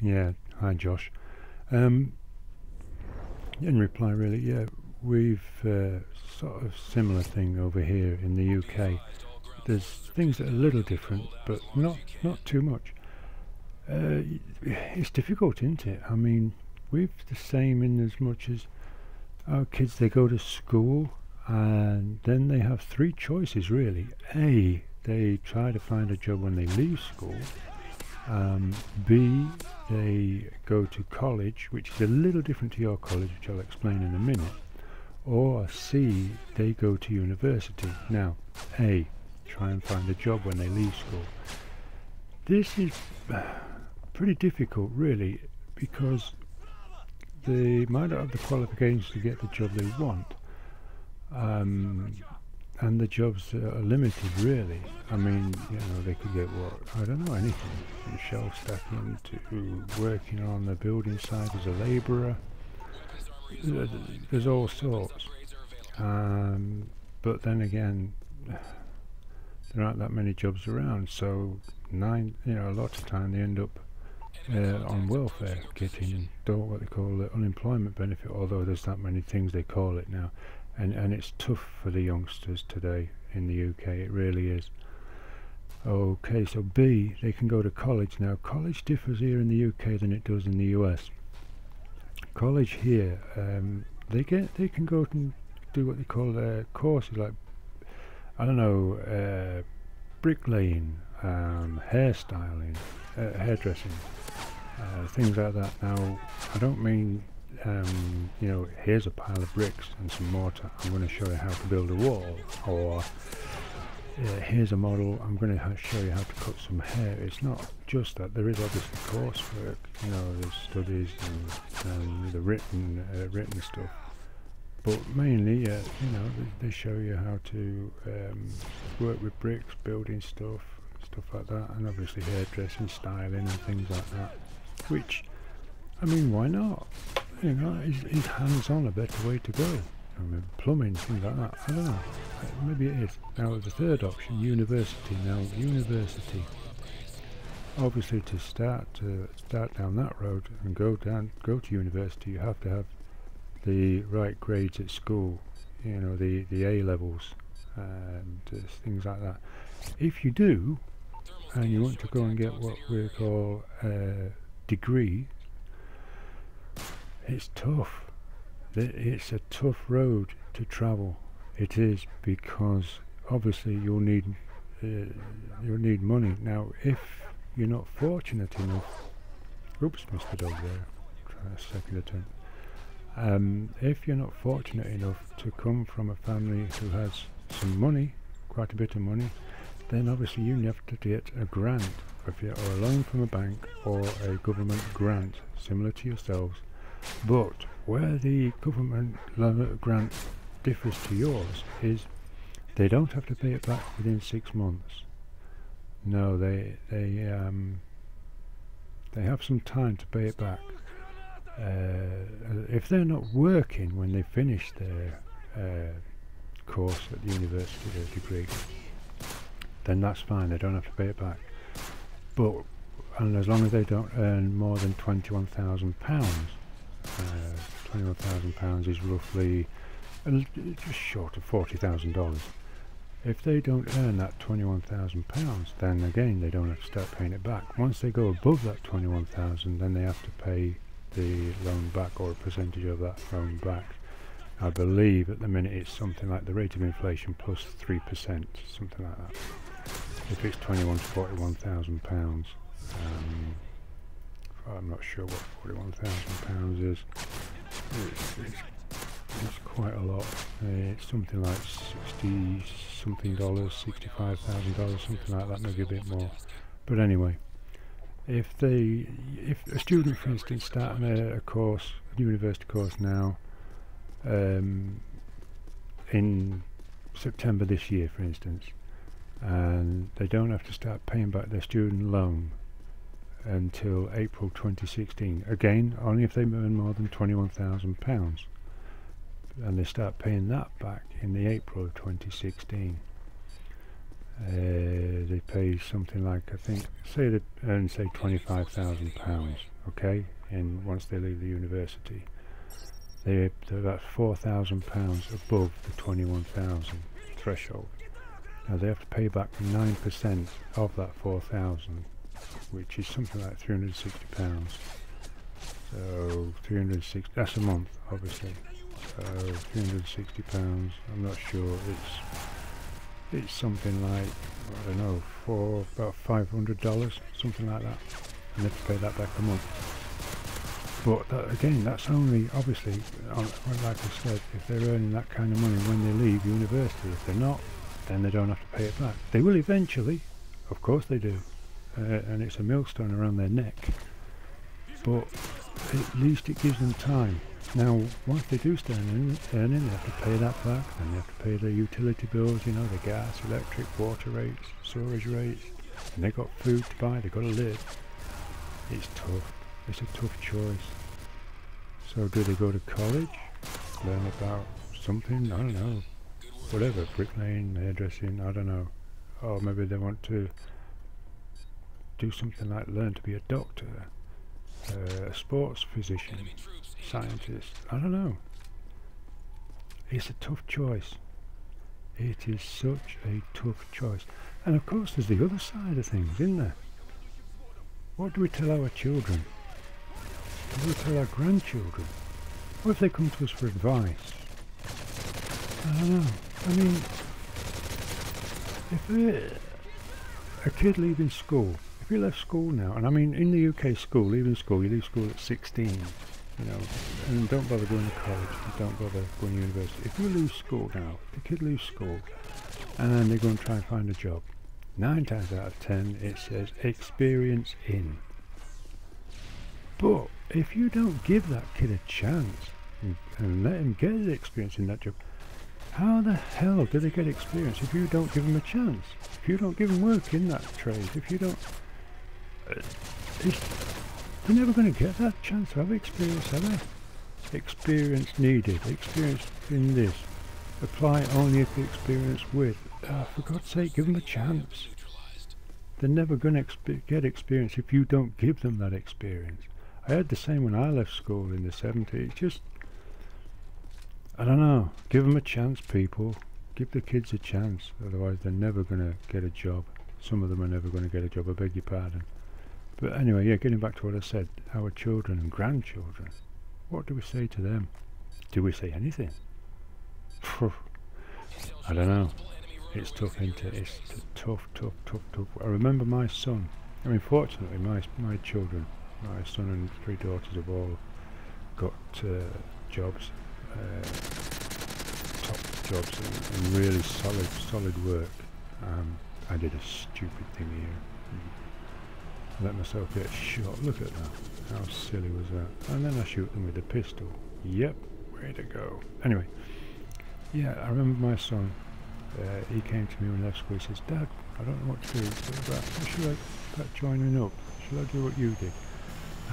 Yeah, hi Josh. Um, in reply, really, yeah, we've sort of similar thing over here in the UK. There's things that are a little different, but not too much. It's difficult, isn't it? I mean, we've the same in as much as our kids. They go to school, and then they have three choices really. A, they try to find a job when they leave school. B, they go to college, which is a little different to your college, which I'll explain in a minute. Or C, they go to university. Now, A, try and find a job when they leave school. This is pretty difficult, really, because they might not have the qualifications to get the job they want. And the jobs are limited, really. I mean, they could get what, I don't know, anything from shelf stacking to working on the building site as a labourer. There's all sorts. But then again, there aren't that many jobs around, so a lot of time they end up on welfare, getting what they call the unemployment benefit, although there's that many things they call it now. And it's tough for the youngsters today in the UK, it really is. Okay, so B, they can go to college. Now, college differs here in the UK than it does in the US. College here, they can go and do what they call courses like, I don't know, bricklaying, hairstyling, hairdressing, things like that. Now, I don't mean here's a pile of bricks and some mortar, I'm going to show you how to build a wall, or here's a model, I'm going to show you how to cut some hair. It's not just that. There is obviously coursework, there's studies and the written stuff, but mainly, they show you how to work with bricks, building stuff like that, and obviously hairdressing, styling and things like that, which, I mean, why not? Is hands-on a better way to go? Maybe plumbing, things like that. I don't know. Maybe it is. Now, the third option, university. Now, university. Obviously, to start down that road and go to university, you have to have the right grades at school. The A levels and things like that. If you do, and you want to go and get what we call a degree, it's tough. It's a tough road to travel. It is, because obviously you'll need money. Now, if you're not fortunate enough, oops, missed the dog there. Try a second attempt. If you're not fortunate enough to come from a family who has some money, quite a bit of money, then obviously you have to get a grant, or a loan from a bank, or a government grant similar to yourselves. But where the government grant differs to yours is they don't have to pay it back within 6 months. No, they have some time to pay it back. If they're not working when they finish their course at the university, their degree, then that's fine, they don't have to pay it back. And as long as they don't earn more than £21,000, £21,000 is roughly just short of $40,000. If they don't earn that £21,000, then again they don't have to start paying it back. Once they go above that 21,000, then they have to pay the loan back, or a percentage of that loan back. I believe at the minute it's something like the rate of inflation plus 3%, something like that. If it's 21 to 41,000 pounds, I'm not sure what 41,000 pounds is. It's quite a lot. It's something like $60 something, $65,000, something like that, maybe a bit more. But anyway, if a student, for instance, starting a university course now, in September this year, for instance, and they don't have to start paying back their student loan until April 2016. Again, only if they earn more than £21,000, and they start paying that back in the April of 2016. They pay something like, I think, say they earn, say, £25,000 okay, and once they leave the university, they're about £4,000 above the 21,000 threshold. Now they have to pay back 9% of that 4,000, which is something like £360. So 360, that's a month, obviously. So £360, I'm not sure, it's something like, I don't know, about $500, something like that. And they have to pay that back a month. But that, again, that's only, obviously, like I said, if they're earning that kind of money when they leave university. If they're not, then they don't have to pay it back. They will eventually, of course they do, and it's a millstone around their neck. But at least it gives them time. Now, once they do start earning, they have to pay that back, and they have to pay their utility bills, you know, the gas, electric, water rates, storage rates, and they've got food to buy, they've got to live. It's tough. It's a tough choice. So do they go to college, learn about something, I don't know, whatever, bricklaying, hairdressing, I don't know. Or maybe they want to do something like learn to be a doctor, a sports physician, scientist, I don't know. It's a tough choice. It is such a tough choice. And of course there's the other side of things, isn't there? What do we tell our children? What do we tell our grandchildren? What if they come to us for advice? I don't know. I mean, if a kid leaving school, if you left school now, and I mean in the UK school, leaving school, you leave school at 16, you know, and don't bother going to college, and don't bother going to university. If you leave school now, the kid leaves school, and they go and try and find a job, 9 times out of 10 it says experience in. But if you don't give that kid a chance and let him get the experience in that job, how the hell do they get experience if you don't give them a chance? If you don't give them work in that trade, if you don't, they're never going to get that chance to have experience, are they? Experience needed, experience in this. Apply only if the experience with. For God's sake, give them a chance. They're never going to get experience if you don't give them that experience. I had the same when I left school in the 70s. Just, I don't know, give them a chance, people. Give the kids a chance, otherwise they're never going to get a job. Some of them are never going to get a job, I beg your pardon. But anyway, yeah, getting back to what I said, our children and grandchildren, what do we say to them? Do we say anything? I don't know. It's tough, isn't it? It's tough. I remember my son, I mean fortunately my children, my son and 3 daughters have all got jobs, top jobs and really solid work. I did a stupid thing here. I let myself get shot. Look at that. How silly was that? And then I shoot them with a pistol. Yep, way to go. Anyway, yeah, I remember my son. He came to me when he left school. He says, "Dad, I don't know what to do. Should I joining up? Should I do what you did?"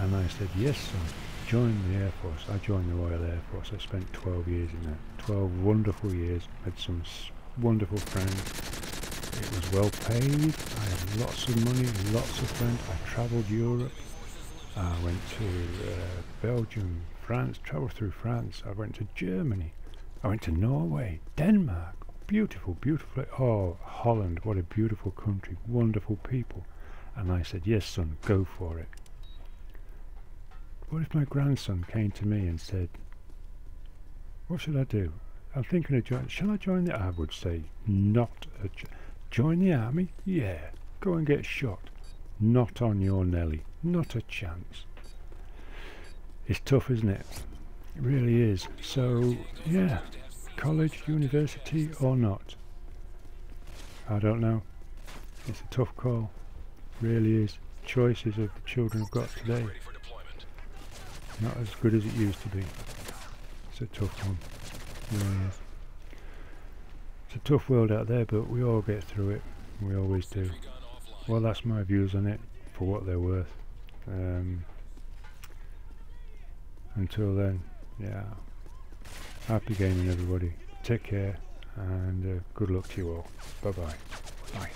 And I said, "Yes, son. Join the Air Force." I joined the Royal Air Force. I spent 12 years in that. 12 wonderful years. Had some wonderful friends. It was well paid. I had lots of money, lots of friends. I travelled Europe. I went to Belgium, France, travelled through France. I went to Germany. I went to Norway, Denmark. Beautiful. Oh, Holland, what a beautiful country. Wonderful people. And I said, "Yes, son, go for it." What if my grandson came to me and said, "What should I do? I'm thinking of joining. Shall I join the..." I would say, not a join the army? Yeah. Go and get shot. Not on your Nelly. Not a chance. It's tough, isn't it? It really is. So, yeah. College, university or not? I don't know. It's a tough call. Really is. Choices of the children have got today. Not as good as it used to be. It's a tough one. It really is. It's a tough world out there, but we all get through it. We always do. Well, that's my views on it, for what they're worth. Until then, yeah. Happy gaming, everybody. Take care, and good luck to you all. Bye-bye. Bye.